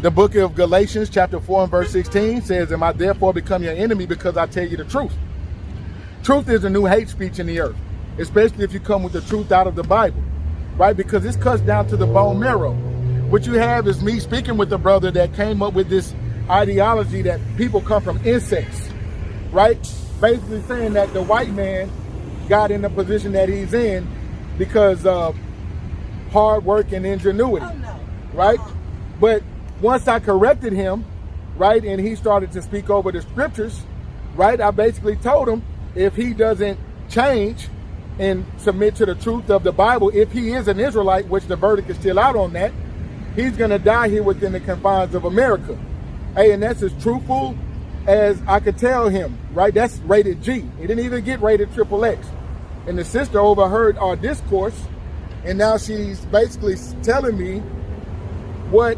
The book of Galatians chapter 4 and verse 16 says, am I therefore become your enemy because I tell you the truth? Truth is a new hate speech in the earth, especially if you come with the truth out of the Bible, right? Because this cuts down to the bone marrow. What you have is me speaking with the brother that came up with this ideology that people come from insects, right? Basically saying that the white man got in the position that he's in because of hard work and ingenuity, right? But once I corrected him, right, and he started to speak over the scriptures, right, I basically told him if he doesn't change and submit to the truth of the Bible, if he is an Israelite, which the verdict is still out on that, he's going to die here within the confines of America. Hey, and that's as truthful as I could tell him, right? That's rated G. It didn't even get rated XXX. And the sister overheard our discourse, and now she's basically telling me what,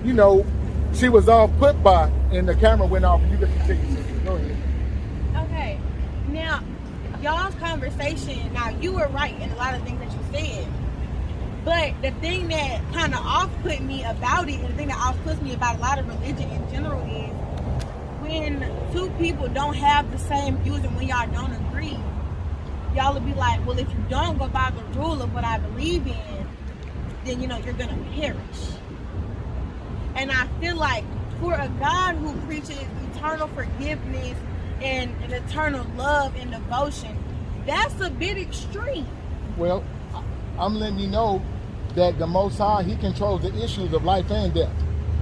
you know, she was all put by, and the camera went off, and you get to see it. Go ahead. Okay. Now, y'all's conversation, now you were right in a lot of things that you said. But the thing that kind of off-put me about it, and the thing that off-puts me about a lot of religion in general is when two people don't have the same views and when y'all don't agree, y'all will be like, well, if you don't go by the rule of what I believe in, then, you know, you're going to perish. And I feel like for a God who preaches eternal forgiveness and an eternal love and devotion, that's a bit extreme. Well, I'm letting you know that the Most High, he controls the issues of life and death.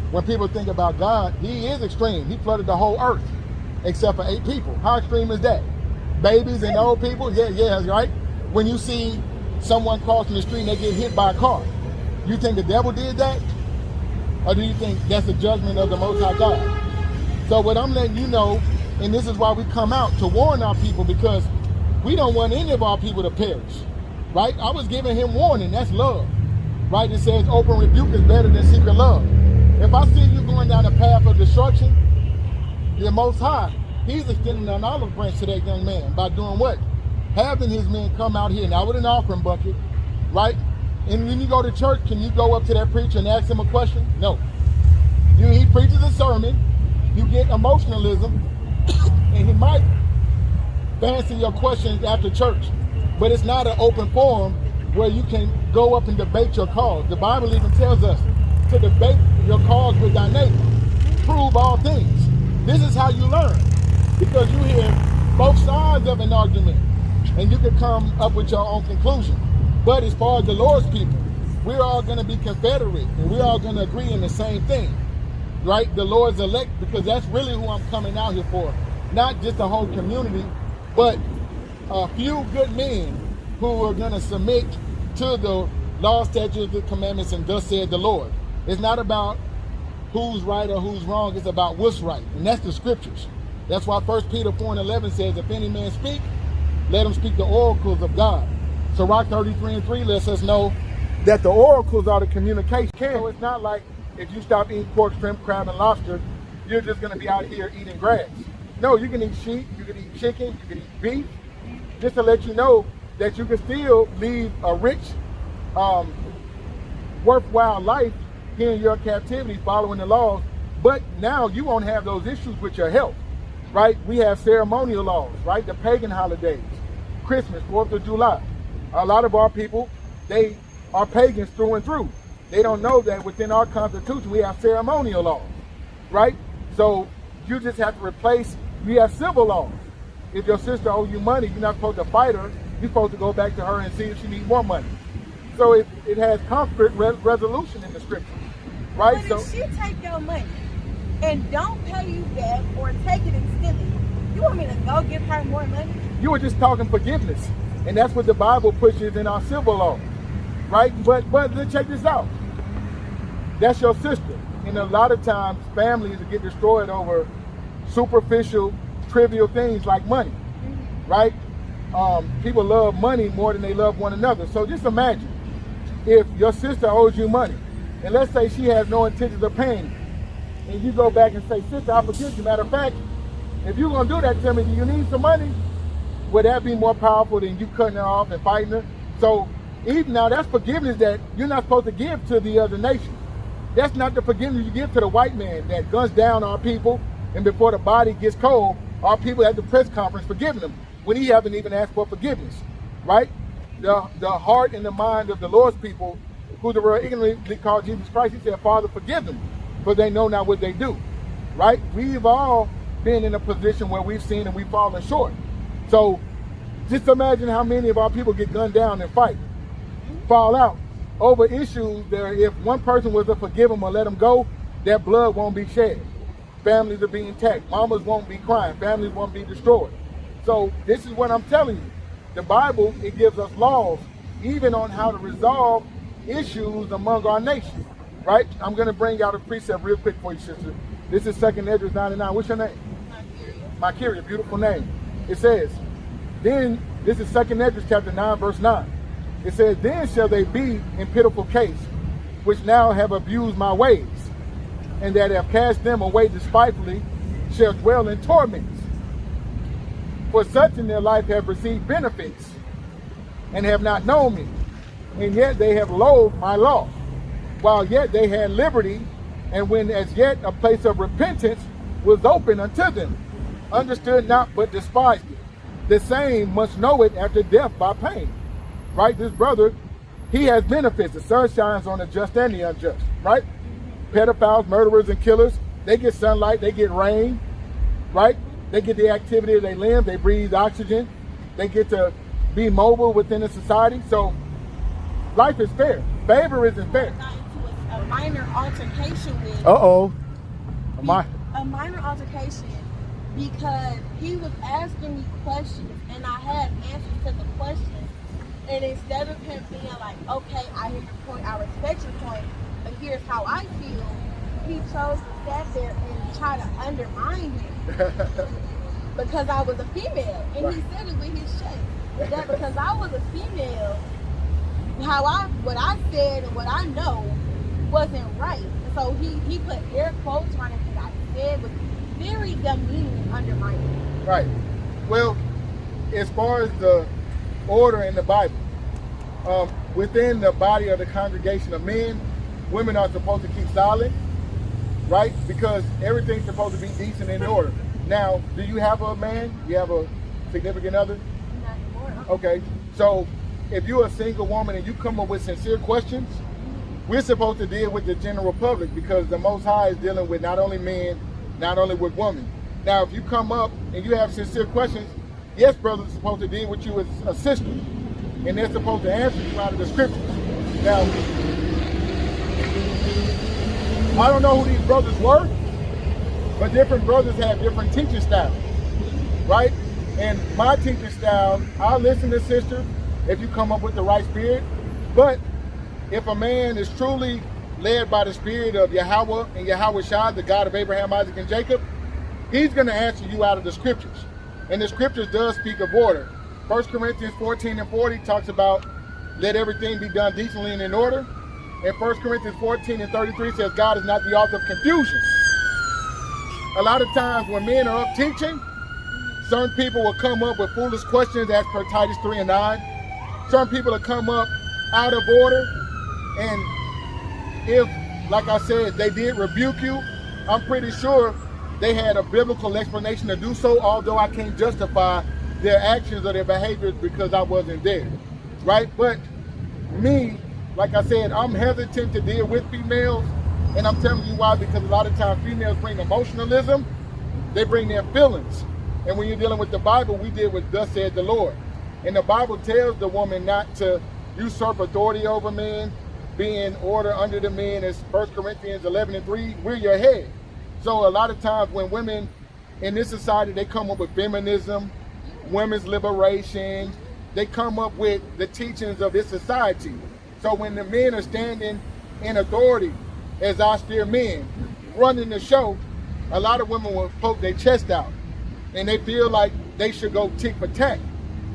When people think about God, he is extreme. He flooded the whole earth, except for 8 people. How extreme is that? Babies and old people? Yeah, right? When you see someone crossing the street and they get hit by a car, you think the devil did that? Or do you think that's a judgment of the Most High God? So what I'm letting you know, and this is why we come out to warn our people, because we don't want any of our people to perish, right? I was giving him warning, that's love, right? It says open rebuke is better than secret love. If I see you going down a path of destruction, the Most High, he's extending an olive branch to that young man by doing what? Having his men come out here, now with an offering bucket, right? And when you go to church, can you go up to that preacher and ask him a question? No. He preaches a sermon, you get emotionalism, and he might answer your questions after church. But it's not an open forum where you can go up and debate your cause. The Bible even tells us to debate your cause with thy neighbor. Prove all things. This is how you learn. Because you hear both sides of an argument, and you can come up with your own conclusion. But as far as the Lord's people, we're all going to be confederate, and we're all going to agree in the same thing, right? The Lord's elect, because that's really who I'm coming out here for. Not just the whole community, but a few good men who are going to submit to the law, statutes, and commandments, and thus said the Lord. It's not about who's right or who's wrong. It's about what's right, and that's the scriptures. That's why 1 Peter 4:11 says, if any man speak, let him speak the oracles of God. Sirach 33:3 lets us know that the oracles are the communication. So it's not like if you stop eating pork, shrimp, crab, and lobster, you're just going to be out here eating grass. No, you can eat sheep, you can eat chicken, you can eat beef, just to let you know that you can still lead a rich, worthwhile life here in your captivity, following the laws. But now you won't have those issues with your health, right? We have ceremonial laws, right? The pagan holidays, Christmas, 4th of July. A lot of our people, they are pagans through and through. They don't know that within our Constitution, we have ceremonial laws, right? So you just have to replace, we have civil laws. If your sister owes you money, you're not supposed to fight her. You're supposed to go back to her and see if she needs more money. So it has conflict resolution in the scriptures, right? But if she take your money and don't pay you back or take it and steal it, you want me to go give her more money? You were just talking forgiveness. And that's what the Bible pushes in our civil law, right? But let's check this out. That's your sister. And a lot of times, families get destroyed over superficial, trivial things like money, right? People love money more than they love one another. So just imagine if your sister owes you money, and let's say she has no intentions of paying you, and you go back and say, sister, I forgive you. Matter of fact, if you're going to do that, tell me, do you need some money? Would that be more powerful than you cutting her off and fighting her? So even now, that's forgiveness that you're not supposed to give to the other nation. That's not the forgiveness you give to the white man that guns down our people, and before the body gets cold, our people at the press conference forgiving them when he haven't even asked for forgiveness, right? The heart and the mind of the Lord's people, who the world ignorantly called Jesus Christ, he said, Father, forgive them, for they know not what they do, right? We've all been in a position where we've seen and we've fallen short. So just imagine how many of our people get gunned down and fight, fall out over issues that if one person was to forgive them or let them go, their blood won't be shed. Families are being attacked. Mamas won't be crying. Families won't be destroyed. So this is what I'm telling you. The Bible, it gives us laws even on how to resolve issues among our nation, right? I'm going to bring out a precept real quick for you, sister. This is 2nd Esdras 9:9. What's your name? Makiria, beautiful name. It says, then, this is 2nd Esdras chapter 9, verse 9. It says, then shall they be in pitiful case, which now have abused my ways, and that have cast them away despitefully, shall dwell in torments. For such in their life have received benefits, and have not known me, and yet they have loathed my law, while yet they had liberty, and when as yet a place of repentance was open unto them, understood not but despised it. The same must know it after death by pain. Right? This brother, he has benefits. The sun shines on the just and the unjust, right? Pedophiles, murderers, and killers, they get sunlight, they get rain, right? They get the activity of their limbs, they breathe oxygen, they get to be mobile within the society. So life is fair. Favor isn't fair. A minor altercation with A minor altercation because he was asking me questions and I had answers to the questions. And instead of him being like, okay, I hear your point, I respect your point, but here's how I feel, he chose to stand there and try to undermine me because I was a female. And he said it with his chest. That because I was a female, what I said and what I know wasn't right. So he put air quotes on it that I said was very demeaning and undermining. Right. Well, as far as the order in the Bible, within the body of the congregation of men, women are supposed to keep silent, right? Because everything's supposed to be decent and in order. Now, do you have a man? You have a significant other? Not anymore. Okay. So if you're a single woman and you come up with sincere questions, we're supposed to deal with the general public because the Most High is dealing with not only men, not only with women. Now, if you come up and you have sincere questions, yes, brothers are supposed to deal with you as a sister, and they're supposed to answer you out of the scriptures. Now, I don't know who these brothers were, but different brothers have different teaching styles, right? And my teaching style, I'll listen to sisters if you come up with the right spirit, but if a man is truly led by the spirit of Yahawah and Yahawah, the God of Abraham, Isaac, and Jacob, he's going to answer you out of the scriptures. And the scriptures does speak of order. 1 Corinthians 14:40 talks about let everything be done decently and in order. And 1 Corinthians 14:33 says God is not the author of confusion. A lot of times when men are up teaching, certain people will come up with foolish questions as per Titus 3:9. Some people will come up out of order. And if, like I said, they did rebuke you, I'm pretty sure they had a biblical explanation to do so, although I can't justify their actions or their behaviors because I wasn't there, right? But me, like I said, I'm hesitant to deal with females, and I'm telling you why, because a lot of times females bring emotionalism, they bring their feelings. And when you're dealing with the Bible, we deal with thus said the Lord. And the Bible tells the woman not to usurp authority over men, be in order under the men, as 1 Corinthians 11:3, we're your head. So a lot of times when women in this society, they come up with feminism, women's liberation, they come up with the teachings of this society. So when the men are standing in authority as austere men, running the show, a lot of women will poke their chest out and they feel like they should go tick for tack.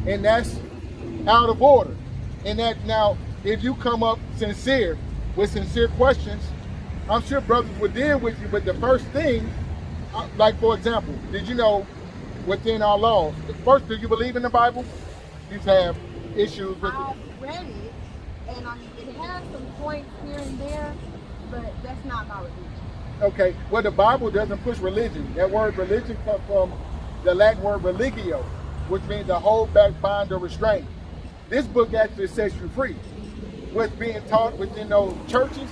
And that's out of order. And that now, if you come up sincere with sincere questions, I'm sure brothers would deal with you. But the first thing, like for example, did you know within our laws, first, do you believe in the Bible? You have issues with it. I've read it, and it has some points here and there, but that's not my religion. Okay, well, the Bible doesn't push religion. That word religion comes from the Latin word religio, which means to hold back, bind, or restrain. This book actually sets you free. What's being taught within those churches,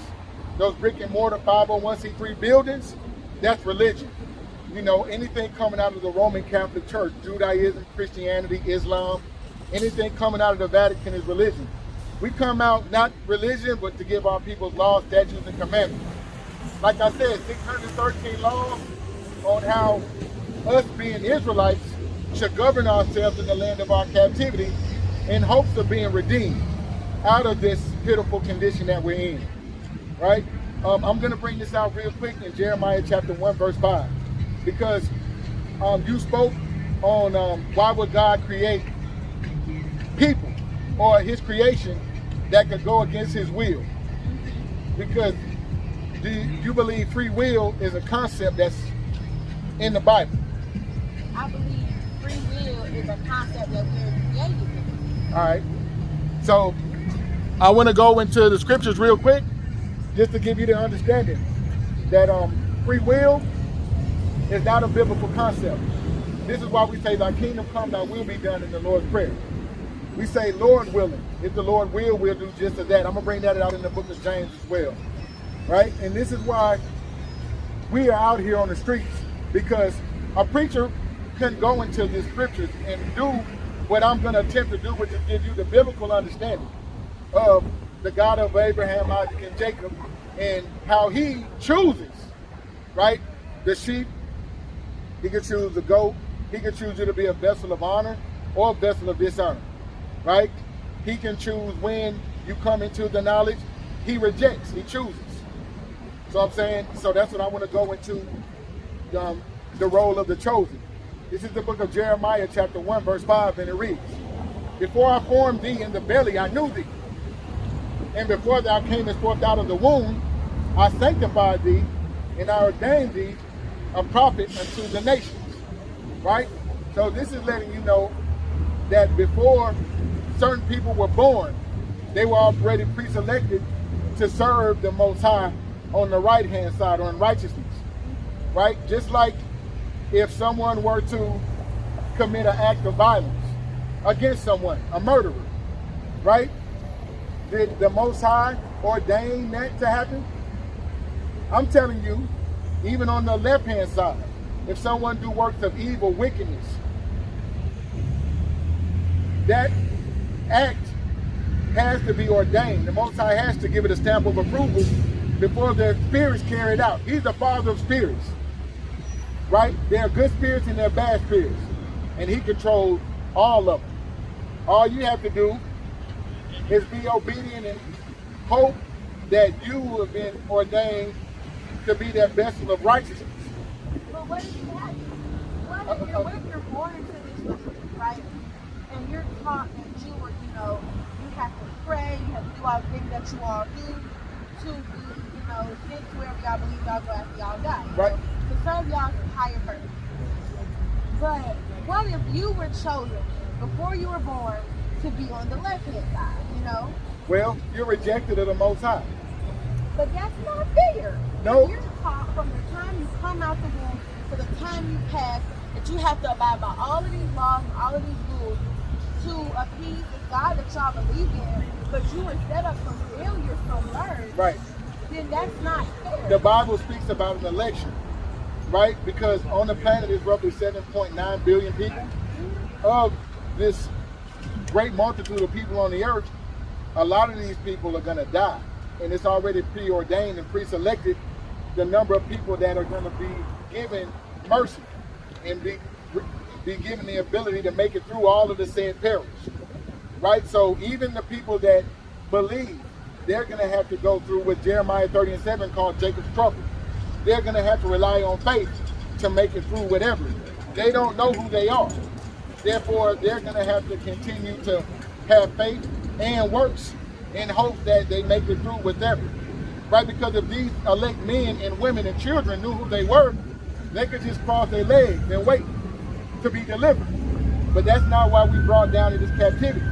those brick and mortar 501c3 buildings, that's religion. You know, anything coming out of the Roman Catholic Church, Judaism, Christianity, Islam, anything coming out of the Vatican is religion. We come out not religion, but to give our people laws, statutes, and commandments. Like I said, 613 laws on how us being Israelites should govern ourselves in the land of our captivity in hopes of being redeemed out of this pitiful condition that we're in, right? I'm going to bring this out real quick in Jeremiah chapter 1, verse 5. Because you spoke on why would God create people or his creation that could go against his will. Because do you believe free will is a concept that's in the Bible? I believe free will is a concept that we're created with. All right. So I want to go into the scriptures real quick just to give you the understanding that free will is not a biblical concept. This is why we say, thy kingdom come, thy will be done in the Lord's Prayer. We say, Lord willing. If the Lord will, we'll do just as that. I'm going to bring that out in the book of James as well. Right? And this is why we are out here on the streets, because a preacher couldn't go into the scriptures and do what I'm going to attempt to do, which is give you the biblical understanding of the God of Abraham, Isaac, and Jacob, and how he chooses, right? The sheep, he could choose the goat, he could choose you to be a vessel of honor or a vessel of dishonor, right? He can choose when you come into the knowledge. He rejects, he chooses. So I'm saying, so that's what I want to go into, the role of the chosen. This is the book of Jeremiah chapter 1, verse 5, and it reads, before I formed thee in the belly, I knew thee. And before thou camest forth out of the womb, I sanctified thee, and I ordained thee a prophet unto the nations. Right? So this is letting you know that before certain people were born, they were already pre-selected to serve the Most High on the right-hand side, or in righteousness. Right? Just like if someone were to commit an act of violence against someone, a murderer, right? Did the Most High ordain that to happen? I'm telling you, even on the left-hand side, if someone do works of evil, wickedness, that act has to be ordained. The Most High has to give it a stamp of approval before the spirits carry it out. He's the father of spirits, right? There are good spirits and there are bad spirits, and he controls all of them. All you have to do is be obedient and hope that you have been ordained to be that vessel of righteousness. But what if you have? What if you're born into this religion, right? And you're taught that you are, you have to pray, you have to do all the things that you all do to be, get to wherever y'all believe y'all go after y'all die. Right. To serve y'all's higher purpose. But what if you were chosen before you were born to be on the left-hand side, Well, you're rejected of the Most High. But that's not fair. No. You're taught from the time you come out the womb to the time you pass that you have to abide by all of these laws and all of these rules to appease the God that y'all believe in, but you were set up for failure from birth. Right. Then that's not fair. The Bible speaks about an election, right? Because on the planet is roughly 7.9 billion people. Of this great multitude of people on the earth, a lot of these people are going to die. And it's already preordained and pre-selected the number of people that are going to be given mercy and be given the ability to make it through all of the said perils. Right? So even the people that believe, they're going to have to go through what Jeremiah 30:7 called Jacob's trouble. They're going to have to rely on faith to make it through whatever. They don't know who they are. Therefore, they're going to have to continue to have faith and works in hopes that they make it through whatever. Right? Because if these elect men and women and children knew who they were, they could just cross their legs and wait to be delivered. But that's not why we brought down to this captivity.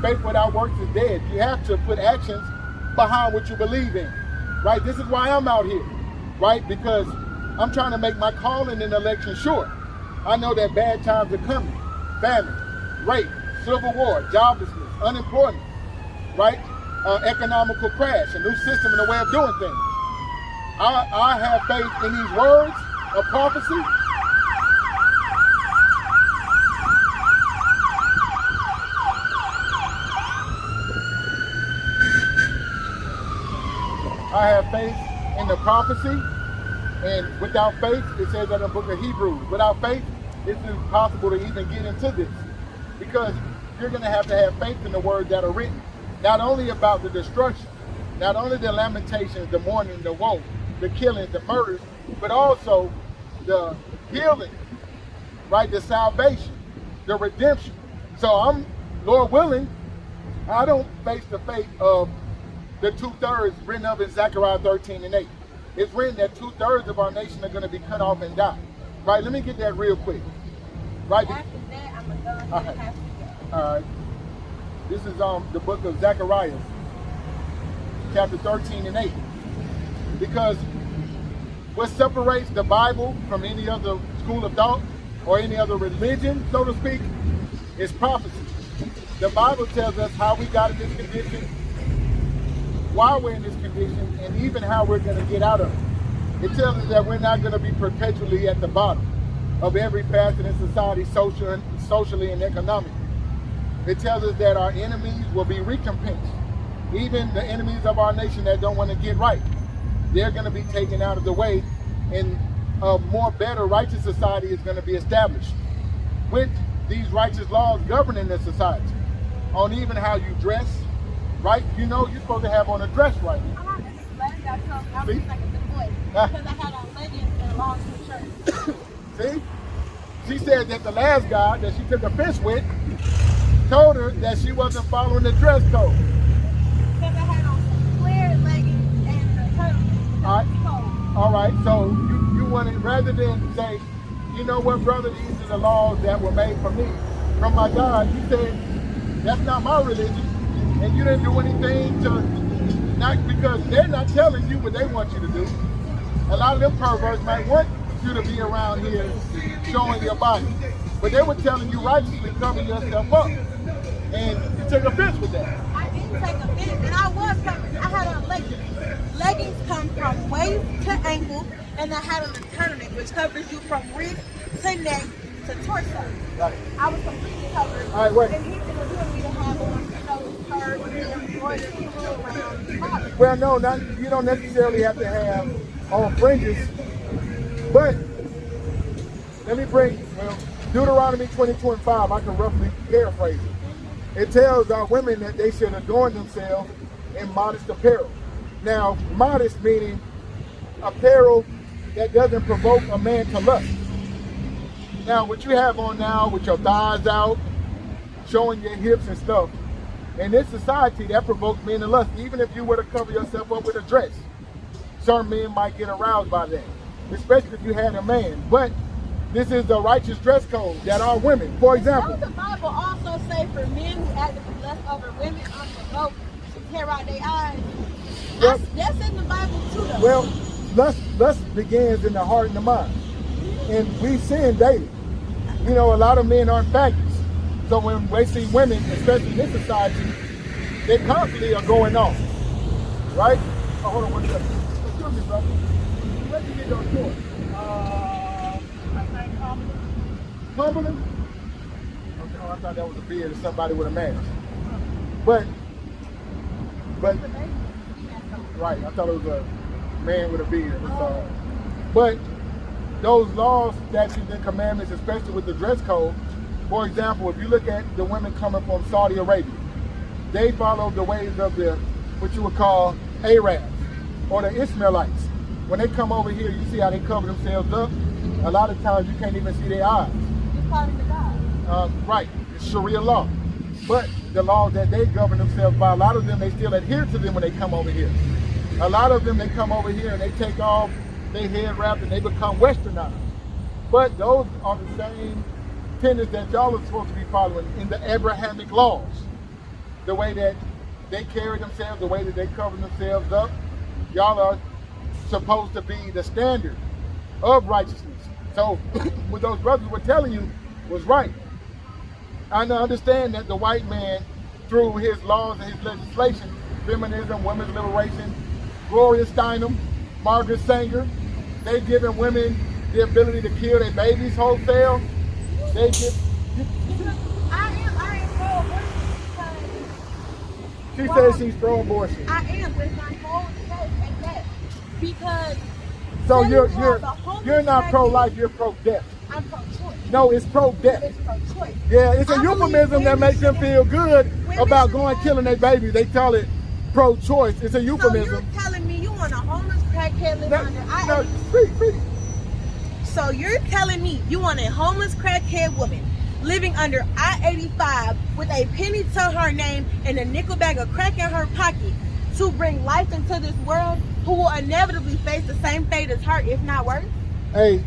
Faith without works is dead. You have to put actions behind what you believe in. right? This is why I'm out here, right? Because I'm trying to make my calling in the election sure. I know that bad times are coming. Famine, rape, civil war, joblessness, unemployment, right? Economical crash, a new system and a way of doing things. I have faith in these words of prophecy. I have faith in the prophecy, and without faith, it says in the book of Hebrews, without faith, it's impossible to even get into this, because you're going to have faith in the words that are written, not only about the destruction, not only the lamentations, the mourning, the woe, the killings, the murders, but also the healing, right? The salvation, the redemption. So I'm, Lord willing, I don't face the fate of the 2/3 written up in Zechariah 13:8. It's written that 2/3 of our nation are going to be cut off and die. Right? Let me get that real quick. Right? After that, I'm going to go All ahead and right. have to go. All right. This is the book of Zechariah, chapter 13:8. Because what separates the Bible from any other school of thought or any other religion, so to speak, is prophecy. The Bible tells us how we got in this condition, why we're in this condition, and even how we're going to get out of it. It tells us that we're not going to be perpetually at the bottom of every facet in society, socially and economically. It tells us that our enemies will be recompensed. Even the enemies of our nation that don't want to get right, they're going to be taken out of the way, and a more better righteous society is going to be established with these righteous laws governing the society on even how you dress, right? You know you're supposed to have on a dress right now. This is last guy told me I was like a good boy because I had on leggings and a long shirt. See? She said that the last guy that she took offense with told her that she wasn't following the dress code. Because I had on some flared leggings and a turtle. All right, so you wanted, rather than say, you know what, brother, these are the laws that were made for me, from my God, you said, that's not my religion, and you didn't do anything to, not because they're not telling you what they want you to do. A lot of them perverts might want you to be around here showing your body, but they were telling you righteously cover yourself up, and you took offense with that. I didn't take offense, and I was covering. I had on leggings. Leggings come from waist to ankle, and I had on a turtleneck, which covers you from wrist to neck to torso. Right. I was completely covered. All right, wait. And he didn't want me to have on skirts and embroidered around the body. Well, no, not, you don't necessarily have to have on fringes, but let me bring, Deuteronomy 22:5, I can roughly paraphrase it. It tells our women that they should adorn themselves in modest apparel. Now, modest meaning apparel that doesn't provoke a man to lust. Now, what you have on now with your thighs out, showing your hips and stuff, in this society, that provokes men to lust. Even if you were to cover yourself up with a dress, certain men might get aroused by that, especially if you had a man. But this is the righteous dress code that are women. For example, Don't the Bible also say for men who actively lust over women unprovoked to tear out their eyes? Well, That's in the Bible too, though. well, lust begins in the heart and the mind, and we sin daily. You know, a lot of men aren't factors. So when they see women, especially in this society, they constantly are going off, right? Oh, hold on one second. Excuse me, brother. Where did you get those shorts? I think Cumberland. Okay, oh, I thought that was a beard of somebody with a mask. But, right, I thought it was a man with a beard. But those laws, statutes, and commandments, especially with the dress code, for example, if you look at the women coming from Saudi Arabia, they follow the ways of the, what you would call Arabs or the Ishmaelites. When they come over here, you see how they cover themselves up. A lot of times you can't even see their eyes. It's part of the God. Right, it's Sharia law. But the laws that they govern themselves by, a lot of them, they still adhere to them when they come over here. A lot of them, they come over here and they take off their head wrap and they become westernized. But those are the same tenets that y'all are supposed to be following in the Abrahamic laws. The way that they carry themselves, the way that they cover themselves up. Y'all are supposed to be the standard of righteousness. So what those brothers were telling you was right. I understand that the white man, through his laws and his legislation, feminism, women's liberation, Gloria Steinem, Margaret Sanger, they've given women the ability to kill their babies wholesale. They give. I am pro-abortion because. She says she's pro-abortion. I am, with my whole chest and that. Because. So you're not pro-life, you're pro-death. I'm pro-choice. No, it's pro-death. It's pro-choice. Yeah, it's a euphemism that makes them feel good about going killing their babies. They call it pro-choice. It's a euphemism. So you're telling me you want a homeless crackhead living under I-85? So you're telling me you want a homeless crackhead woman living under I-85 with a penny to her name and a nickel bag of crack in her pocket to bring life into this world, who will inevitably face the same fate as her, if not worse? Hey,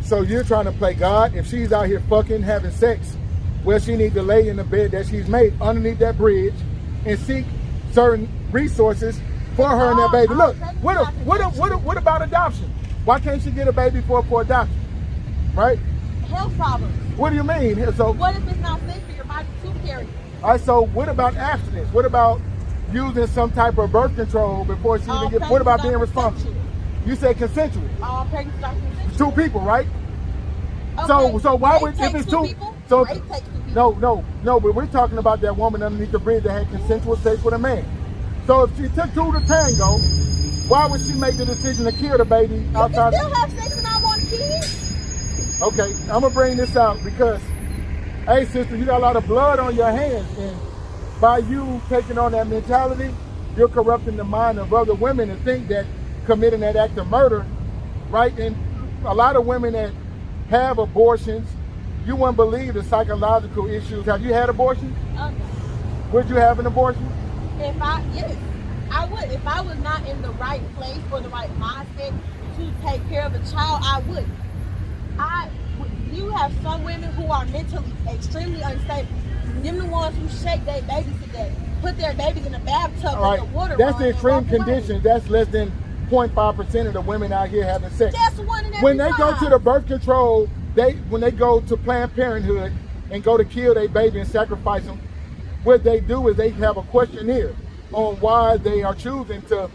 so you're trying to play God? If she's out here fucking, having sex, well, she needs to lay in the bed that she's made underneath that bridge and seek certain resources for her and that baby. Look, what about adoption? Why can't she get a baby for adoption? Right? Health problems. What do you mean? So what if it's not safe for your body to carry? All right, so what about abstinence? What about using some type of birth control before she even gets? What about being responsible? You said consensual. All pregnancies are consensual. 2 people, right? Okay. So why would, if it's 2 people? So Rape takes 2 people. no, but we're talking about that woman underneath the bridge that had consensual sex with a man. So if she took 2 to tango, why would she make the decision to kill the baby outside? You can still have sex and I want kids. Okay, I'm gonna bring this out because, hey sister, you got a lot of blood on your hands, and by you taking on that mentality, you're corrupting the mind of other women to think that committing that act of murder, right? And a lot of women that have abortions, you wouldn't believe the psychological issues. Have you had abortion? Okay. Would you have an abortion? Yes, I would. If I was not in the right place or the right mindset to take care of a child, I would. You have some women who are mentally extremely unstable. Them the ones who shake their babies to death, put their babies in a bathtub with the water. That's the extreme conditions. That's less than 0.5% of the women out here having sex. That's one in every when they go to the birth control, when they go to Planned Parenthood and go to kill their baby and sacrifice them, what they do is they have a questionnaire on why they are choosing to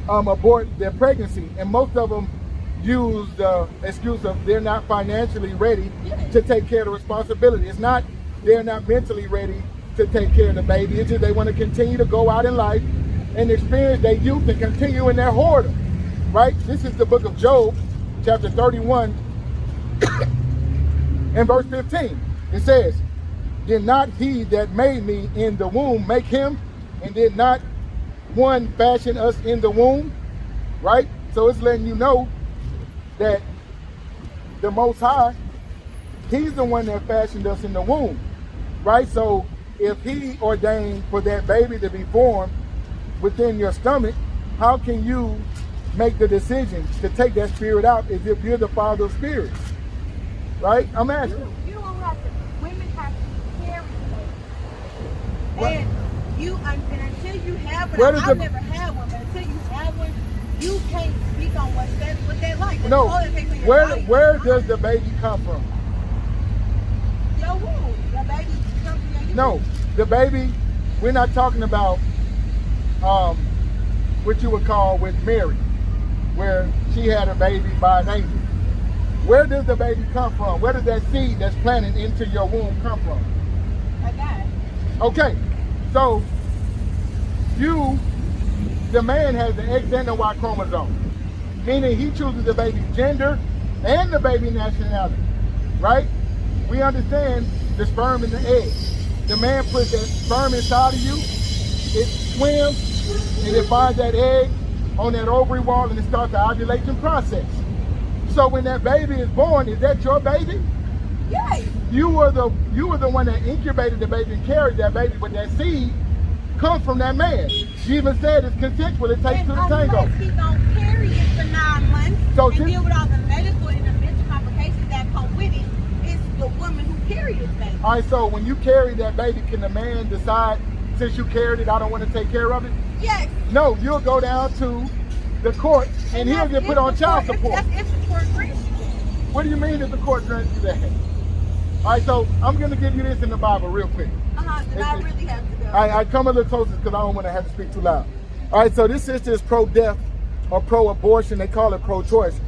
abort their pregnancy, and most of them use the excuse of they're not financially ready to take care of the responsibility. It's not they're not mentally ready to take care of the baby. It's just they want to continue to go out in life and experience their youth and continue in their whoredom, right? This is the book of Job, chapter 31 and verse 15. It says, did not he that made me in the womb make him? And did not one fashion us in the womb? Right? So it's letting you know that the Most High, he's the one that fashioned us in the womb. Right? So if he ordained for that baby to be formed within your stomach, how can you make the decision to take that spirit out as if you're the father of spirits? Right? I'm asking. You don't have to. Women have to carry it. And until you have one, I've never had one, but until you have one, you can't speak on what they like. No. Where does the baby come from? Your womb. The baby comes from your womb. No, the baby. We're not talking about what you would call with Mary, where she had a baby by an angel. Where does the baby come from? Where does that seed that's planted into your womb come from? A guy. Okay, so the man has the X and the Y chromosome, meaning he chooses the baby's gender and the baby nationality, right? We understand the sperm and the egg. The man puts that sperm inside of you, it swims, and it finds that egg on that ovary wall, and it starts the ovulation process. So when that baby is born, is that your baby? Yes. You were the one that incubated the baby and carried that baby, but that seed comes from that man. You even said it's consensual. It takes to the tango. Unless he don't carry it for 9 months So and deal with all the medical and the mental complications that come with it, it's the woman who carried this baby. All right, so when you carry that baby, can the man decide, since you carried it, I don't want to take care of it? Yes. No, you'll go down to the court and he'll get put on child support. That's if the court agrees. What do you mean if the court grants you that? All right, so I'm going to give you this in the Bible real quick. Then I really have to go. I come a little closer because I don't want to have to speak too loud. All right, so this sister is pro-death or pro-abortion. They call it pro-choice.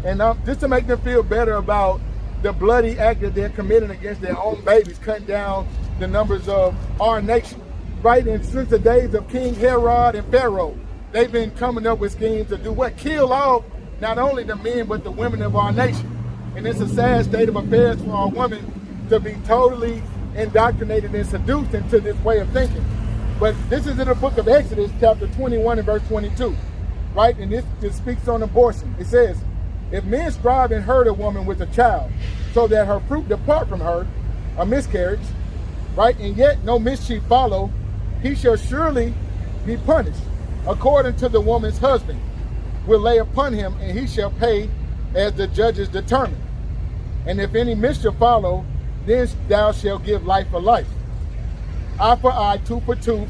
And just to make them feel better about the bloody act that they're committing against their own babies, cutting down the numbers of our nation. Right, and since the days of King Herod and Pharaoh, they've been coming up with schemes to do what? Kill off not only the men, but the women of our nation. And it's a sad state of affairs for our women to be totally indoctrinated and seduced into this way of thinking. But this is in the book of Exodus, chapter 21 and verse 22, right? And this speaks on abortion. It says, if men strive and hurt a woman with a child, so that her fruit depart from her, a miscarriage, right? And yet no mischief follow, he shall surely be punished, according to the woman's husband will lay upon him, and he shall pay as the judges determine. And if any mischief follow, then thou shalt give life for life, eye for eye, tooth for tooth,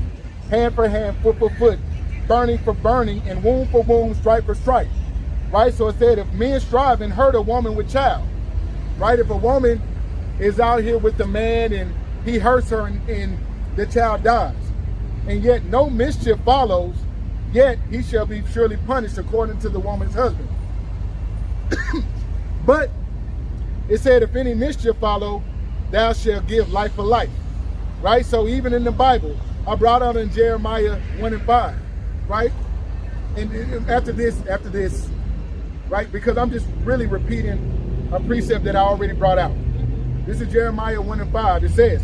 hand for hand, foot for foot, burning for burning, and wound for wound, stripe for stripe. Right? So it said, if men strive and hurt a woman with child, right? If a woman is out here with the man and he hurts her and the child dies, and yet no mischief follows, yet he shall be surely punished according to the woman's husband. But it said, if any mischief follow, thou shalt give life for life. Right? So even in the Bible, I brought out in Jeremiah 1 and 5, right? And after this, right? Because I'm just really repeating a precept that I already brought out. This is Jeremiah 1 and 5. It says,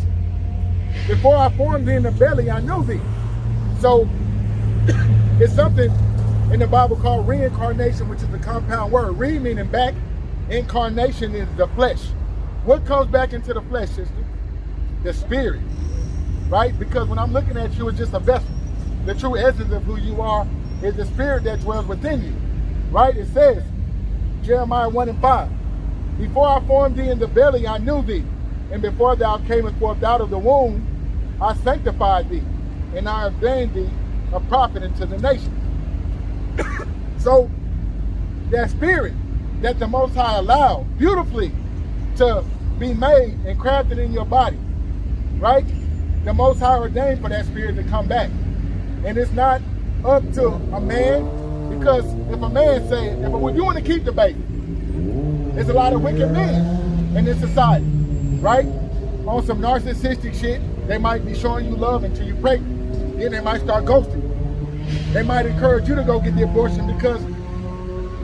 before I formed thee in the belly, I knew thee. So it's something in the Bible called reincarnation, which is a compound word. Re meaning back, incarnation is the flesh. What comes back into the flesh, sister? The spirit, right? Because when I'm looking at you, it's just a vessel. The true essence of who you are is the spirit that dwells within you, right? It says, Jeremiah 1 and 5, before I formed thee in the belly, I knew thee. And before thou camest forth out of the womb, I sanctified thee, and I ordained thee a prophet unto the nations. So that spirit that the Most High allowed beautifully to be made and crafted in your body, right? The Most High ordained for that spirit to come back. And it's not up to a man, because if a man say, if you want to keep the baby, there's a lot of wicked men in this society, right? On some narcissistic shit, they might be showing you love until you're pregnant. Then they might start ghosting you. They might encourage you to go get the abortion because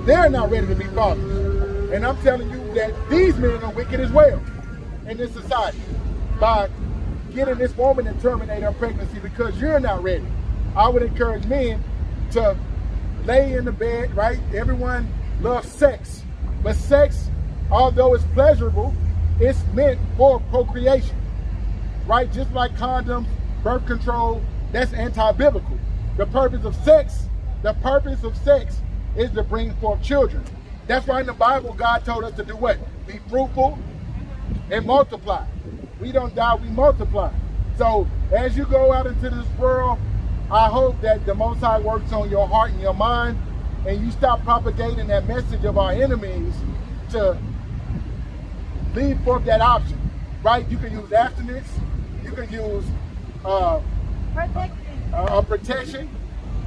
they're not ready to be fathers. And I'm telling you that these men are wicked as well in this society by getting this woman to terminate her pregnancy because you're not ready. I would encourage men to lay in the bed, right? Everyone loves sex, but sex, although it's pleasurable, it's meant for procreation, right? Just like condoms, birth control, that's anti-biblical. The purpose of sex is to bring forth children. That's why in the Bible, God told us to do what? Be fruitful and multiply. We don't die, we multiply. So as you go out into this world, I hope that the Most High works on your heart and your mind, and you stop propagating that message of our enemies to leave forth that option, right? You can use abstinence, you can use protection,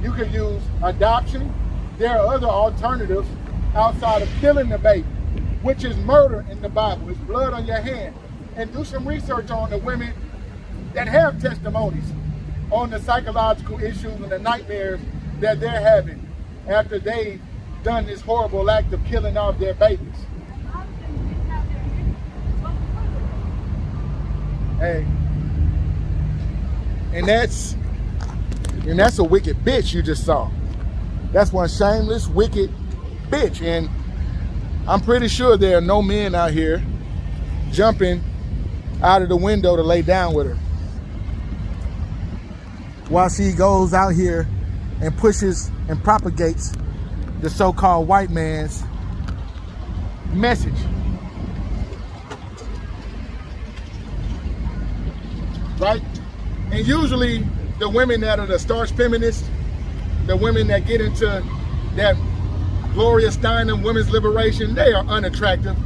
you can use adoption. There are other alternatives outside of killing the baby, which is murder in the Bible. It's blood on your hand. And do some research on the women that have testimonies on the psychological issues and the nightmares that they're having after they've done this horrible act of killing off their babies. Hey, and that's a wicked bitch you just saw. That's one shameless, wicked bitch. And I'm pretty sure there are no men out here jumping out of the window to lay down with her while she goes out here and pushes and propagates the so-called white man's message. Right? And usually the women that are the starch feminists, the women that get into that Gloria Steinem women's liberation, they are unattractive.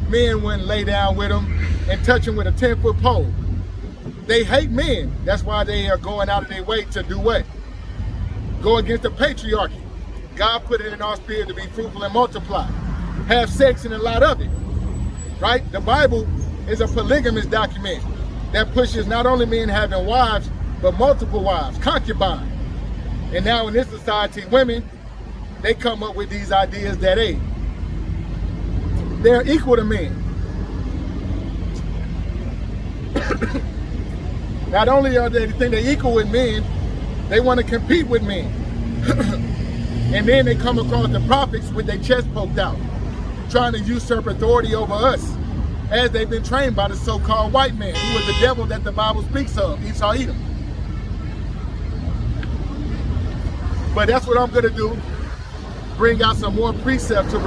Men wouldn't lay down with them and touch them with a 10-foot pole. They hate men. That's why they are going out of their way to do what? Go against the patriarchy. God put it in our spirit to be fruitful and multiply. Have sex and a lot of it. Right? The Bible is a polygamous document that pushes not only men having wives, but multiple wives, concubines. And now in this society, women, they come up with these ideas that, hey, they're equal to men. Not only are they think they're equal with men, they want to compete with men. And then they come across the prophets with their chest poked out, trying to usurp authority over us, as they've been trained by the so-called white man, who was the devil that the Bible speaks of, Esau Edom. But that's what I'm going to do, bring out some more precepts to